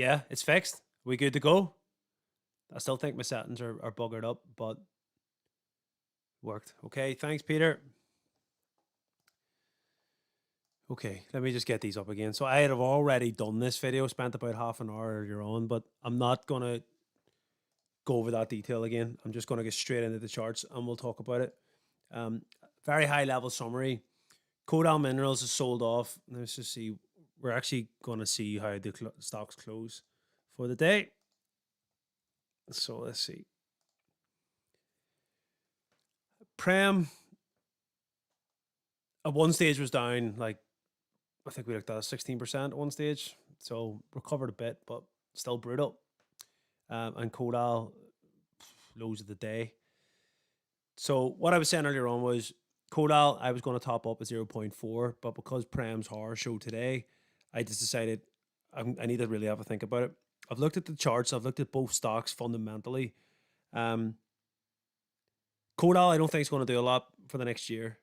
Yeah, it's fixed. We good to go? I still think my settings are buggered up, but worked. Okay, thanks, Peter. Okay, let me just get these up again. So I had have already done this video, spent about half an hour earlier on, but I'm not gonna go over that detail again. I'm just gonna get straight into the charts and we'll talk about it. Um, Very high level summary. Kodal Minerals is sold off. Let's just see. We're actually gonna see how the stocks close for the day. So let's see. Prem at one stage was down like I think we looked at 16% at one stage. So recovered a bit, but still brutal. And Kodal lows of the day. So what I was saying earlier on was Kodal, I was going to top up at zero point 0.4, but because Prem's horror show today, I just decided I need to really have a think about it. I've looked at the charts. I've looked at both stocks fundamentally. Um, Kodal, I don't think it's going to do a lot for the next year.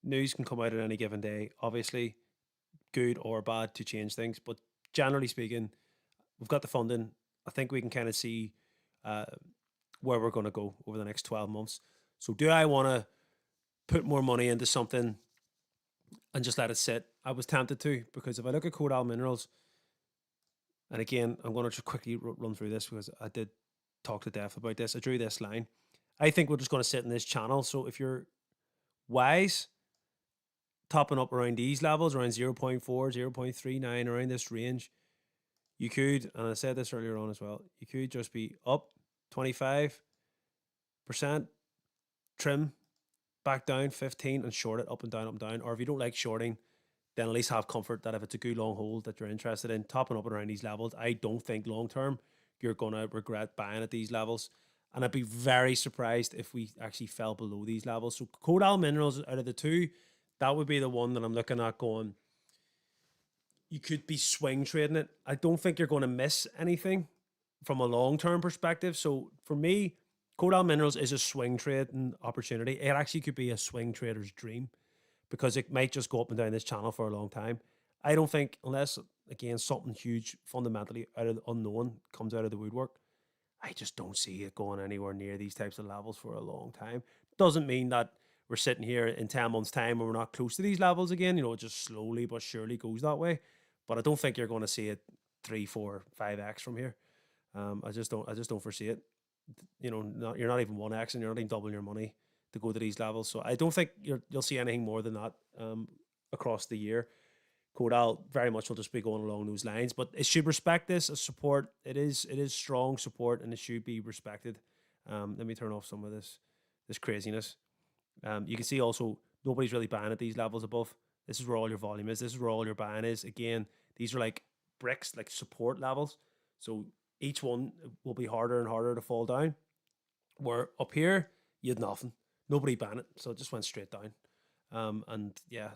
News can come out at any given day, obviously, good or bad to change things. But generally speaking, we've got the funding. I think we can kind of see uh, where we're going to go over the next 12 months. So, do I want to put more money into something and just let it sit? I was tempted to, because if I look at Kodal Minerals, and again, I'm going to just quickly run through this because I did talk to Def about this. I drew this line. I think we're just going to sit in this channel. So, if you're wise, topping up around these levels, around 0.4, 0.39, around this range, you could, and I said this earlier on as well, you could just be up 25%, trim, back down 15 and short it up and down, up and down. Or if you don't like shorting, then at least have comfort that if it's a good long hold that you're interested in, topping up around these levels, I don't think long term you're going to regret buying at these levels. And I'd be very surprised if we actually fell below these levels. So Kodal Minerals, out of the two, that would be the one that I'm looking at going, you could be swing trading it. I don't think you're going to miss anything from a long-term perspective. So for me, Kodal Minerals is a swing trading opportunity. It actually could be a swing trader's dream because it might just go up and down this channel for a long time. I don't think, unless, again, something huge fundamentally out of the unknown comes out of the woodwork, I just don't see it going anywhere near these types of levels for a long time. Doesn't mean that we're sitting here in 10 months' time and we're not close to these levels again. You know, it just slowly but surely goes that way. But I don't think you're going to see it 3, 4, 5x from here. I just don't foresee it. You know, you're not even 1x and you're not even doubling your money to go to these levels. So I don't think you'll see anything more than that across the year. Kodal very much will just be going along those lines, but it should respect this as support. It is strong support, and it should be respected. Let me turn off some of this craziness. You can see also nobody's really buying at these levels above. This is where all your volume is. This is where all your buying is. Again, these are like bricks, like support levels. So each one will be harder and harder to fall down. Where up here, you had nothing. Nobody banned it. So it just went straight down. And yeah,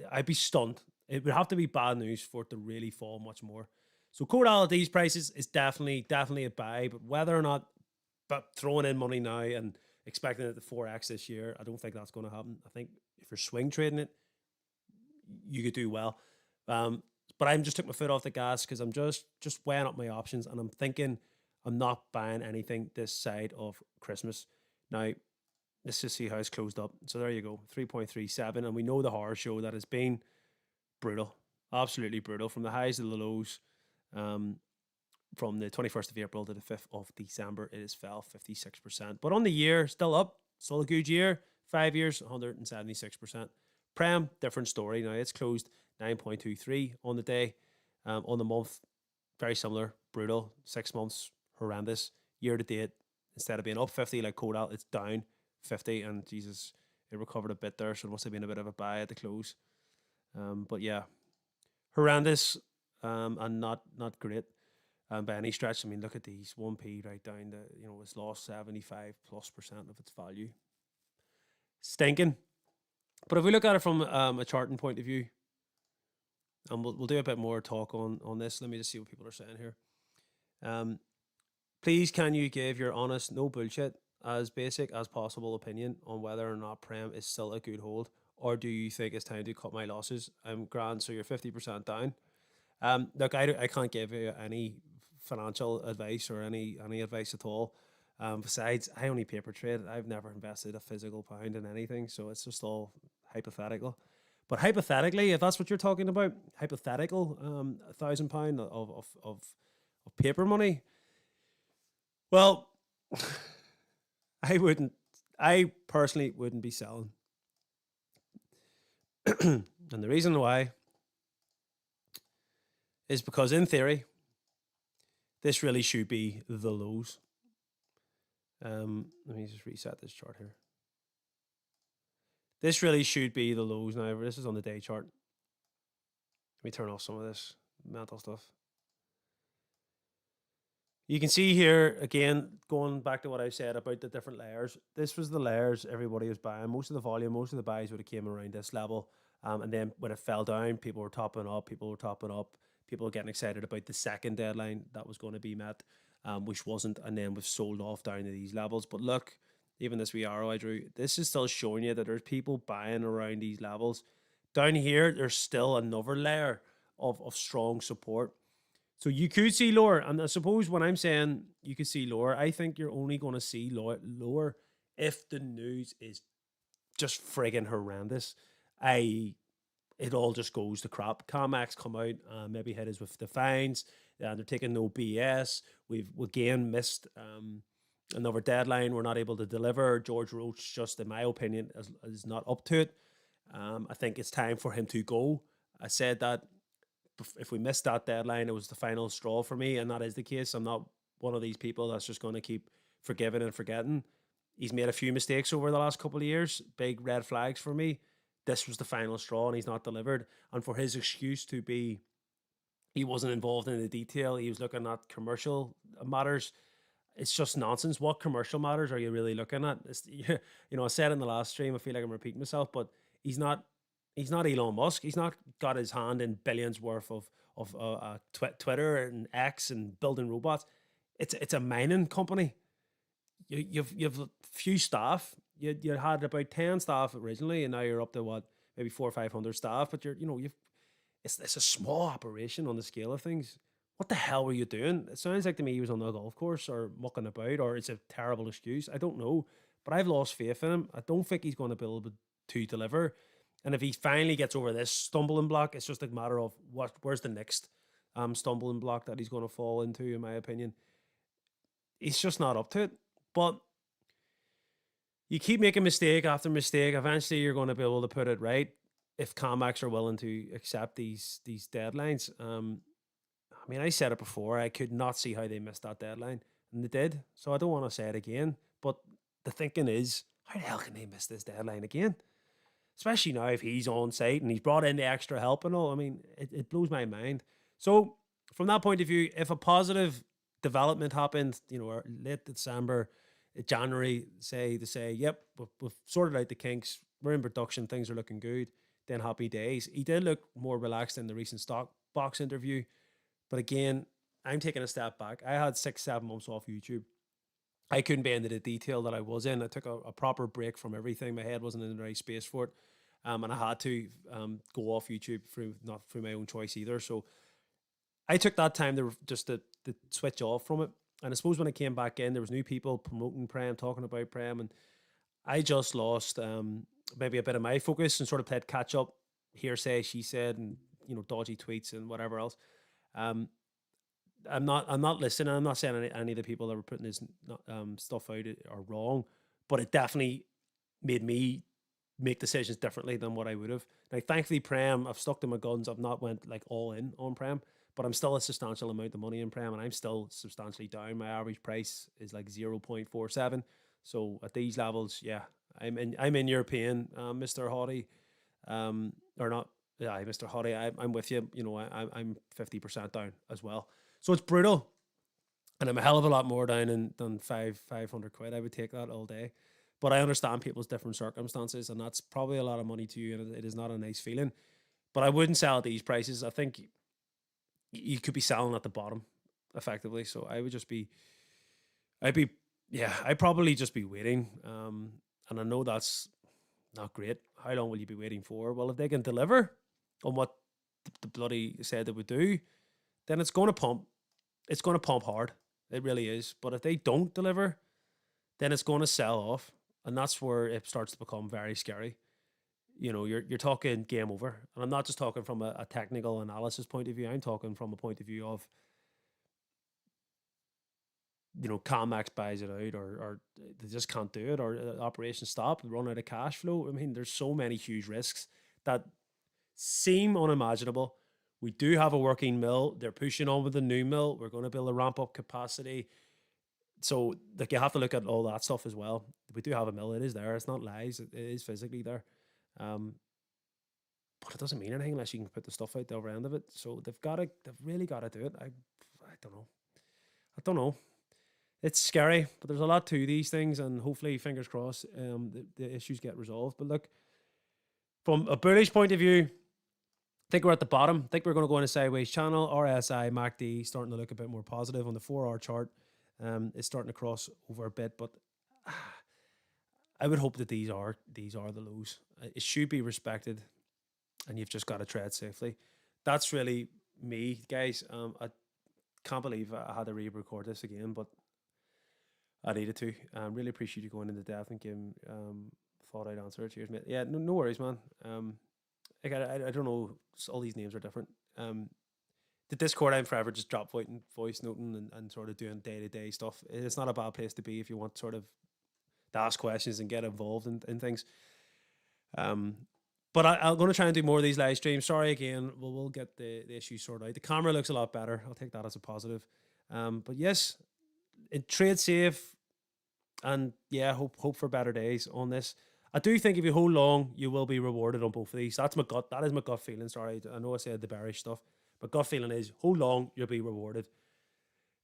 I'd be stunned. It would have to be bad news for it to really fall much more. So Kodal at these prices is definitely a buy. But whether or not, but throwing in money now and expecting it to 4x this year, I don't think that's going to happen. I think if you're swing trading it, you could do well. But I'm just took my foot off the gas because I'm just weighing up my options, and I'm thinking I'm not buying anything this side of Christmas. Now, let's just see how it's closed up. So there you go, 3.37, and we know the horror show that has been brutal, absolutely brutal, from the highs to the lows. From the 21st of April to the 5th of December, it has fell 56%. But on the year, still up, still a good year. 5 years, 176%. Prem, different story. Now it's closed 9.23 on the day. On the month, very similar, brutal. 6 months, horrendous. Year to date, instead of being up 50 like Kodal, it's down 50. And Jesus, it recovered a bit there, so it must have been a bit of a buy at the close. But yeah, horrendous and not great by any stretch. I mean, look at these 1p right down to, you know, it's lost 75+% of its value. Stinking. But if we look at it from a charting point of view, and we'll do a bit more talk on this. Let me just see what people are saying here. Please, can you give your honest, no bullshit, as basic as possible opinion on whether or not Prem is still a good hold, or do you think it's time to cut my losses? I'm grand, so you're 50% down. Look, I can't give you any financial advice or any advice at all. Besides, I only paper trade. I've never invested a physical pound in anything, so it's just all hypothetical. But hypothetically, if that's what you're talking about, hypothetical, £1,000 of paper money. Well, I wouldn't. I personally wouldn't be selling, and the reason why is because, in theory, this really should be the lows. Let me just reset this chart here. This really should be the lows now. This is on the day chart. Let me turn off some of this mental stuff. You can see here, again, going back to what I said about the different layers. This was the layers everybody was buying. Most of the volume, most of the buys would have came around this level. And then when it fell down, people were topping up. People were getting excited about the second deadline that was going to be met, which wasn't. And then we've sold off down to these levels. But look, even this wee arrow I drew, this is still showing you that there's people buying around these levels. Down here, there's still another layer of strong support. So you could see lower, and I suppose when I'm saying you could see lower, I think you're only going to see lower if the news is just friggin' horrendous. It all just goes to crap. CarMax come out, maybe hit us with the fines. They're taking no BS. We've again missed another deadline. We're not able to deliver. George Roach, just in my opinion, is not up to it. I think it's time for him to go. I said that if we missed that deadline, it was the final straw for me, and that is the case. I'm not one of these people that's just going to keep forgiving and forgetting. He's made a few mistakes over the last couple of years, big red flags for me. This was the final straw, and he's not delivered. And for his excuse to be he wasn't involved in the detail, he was looking at commercial matters. It's just nonsense. What commercial matters are you really looking at? I said in the last stream, I feel like I'm repeating myself, but he's not he's not Elon Musk. He's not got his hand in billions worth of Twitter and X and building robots. It's a mining company. You've a few staff. You had about 10 staff originally, and now you're up to what, maybe 400 or 500 staff. But it's a small operation on the scale of things. What the hell were you doing? It sounds like to me he was on the golf course or mucking about, or it's a terrible excuse. I don't know, but I've lost faith in him. I don't think he's going to be able to deliver. And if he finally gets over this stumbling block, it's just a matter of where's the next stumbling block that he's going to fall into, in my opinion. He's just not up to it. But you keep making mistake after mistake. Eventually, you're going to be able to put it right if COMEX are willing to accept these deadlines. I mean, I said it before. I could not see how they missed that deadline, and they did. So I don't want to say it again. But the thinking is, how the hell can they miss this deadline again? Especially now if he's on site and he's brought in the extra help and all. I mean, it blows my mind. So from that point of view, if a positive development happened, or late December, January, say, yep, we've sorted out the kinks, we're in production, things are looking good, then happy days. He did look more relaxed in the recent stock box interview. But again, I'm taking a step back. I had 6-7 months off YouTube. I couldn't be into the detail that I was in. I took a proper break from everything. My head wasn't in the right space for it. And I had to go off YouTube not through my own choice either. So I took that time to switch off from it. And I suppose when I came back in, there was new people promoting Prem, talking about Prem, and I just lost maybe a bit of my focus and sort of played catch up, hearsay, she said, and dodgy tweets and whatever else. I'm not listening. I'm not saying any of the people that were putting this stuff out are wrong, but it definitely made me make decisions differently than what I would have. Now, thankfully, Prem, I've stuck to my guns. I've not went like all in on Prem, but I'm still a substantial amount of money in Prem, and I'm still substantially down. My average price is like 0.47. So at these levels, yeah, I'm in European, Mr. Hottie, or not. Yeah, Mr. Hottie, I'm with you. I'm 50% down as well. So it's brutal, and I'm a hell of a lot more down than 500 quid. I would take that all day, but I understand people's different circumstances, and that's probably a lot of money to you, and it is not a nice feeling. But I wouldn't sell at these prices. I think you could be selling at the bottom, effectively. So I'd probably just be waiting. And I know that's not great. How long will you be waiting for? Well, if they can deliver on what the bloody said they would do, then it's going to pump. It's going to pump hard. It really is. But if they don't deliver, then it's going to sell off, and that's where it starts to become very scary. You know, you're talking game over, and I'm not just talking from a technical analysis point of view. I'm talking from a point of view of, you know, Comex buys it out, or they just can't do it, or operations stop, run out of cash flow. I mean, there's so many huge risks that seem unimaginable. We do have a working mill. They're pushing on with the new mill. We're going to build a ramp up capacity. So, like, you have to look at all that stuff as well. We do have a mill. It is there. It's not lies. It is physically there. Um, but it doesn't mean anything unless you can put the stuff out the other end of it. So they've got to. They've really got to do it. I don't know. I don't know. It's scary, but there's a lot to these things, and hopefully, fingers crossed, the issues get resolved. But look, from a bullish point of view, I think we're at the bottom. I think we're going to go in a sideways channel. RSI, MACD starting to look a bit more positive on the 4-hour chart. It's starting to cross over a bit, but I would hope that these are the lows. It should be respected, and you've just got to tread safely. That's really me, guys. I can't believe I had to re-record this again, but I needed to. Really appreciate you going into depth and giving thought out answer. Cheers, mate. Yeah, no worries, man. Like I don't know. All these names are different. The Discord, I'm forever just drop voice noting and sort of doing day to day stuff. It's not a bad place to be if you want sort of to ask questions and get involved in things. Um, but I'm going to try and do more of these live streams. Sorry again. We'll get the issue sorted out. The camera looks a lot better. I'll take that as a positive. But yes, trade safe, and yeah, hope for better days on this. I do think if you hold long, you will be rewarded on both of these. That's my gut. That is my gut feeling. Sorry, I know I said the bearish stuff, but gut feeling is hold long, you'll be rewarded.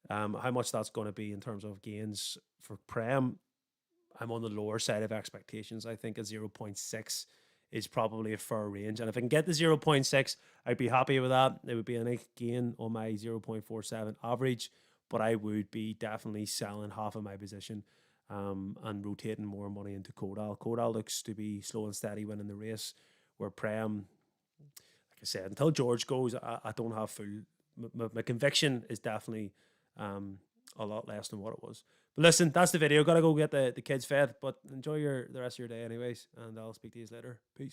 How much that's going to be in terms of gains for Prem, I'm on the lower side of expectations. I think a 0.6 is probably a fair range. And if I can get the 0.6, I'd be happy with that. It would be a nice gain on my 0.47 average, but I would be definitely selling half of my position and rotating more money into Kodal. Kodal looks to be slow and steady winning the race, where Prem, like I said, until George goes, I don't have full. My conviction is definitely a lot less than what it was. But listen, that's the video. Got to go get the kids fed. But enjoy the rest of your day, anyways. And I'll speak to you later. Peace.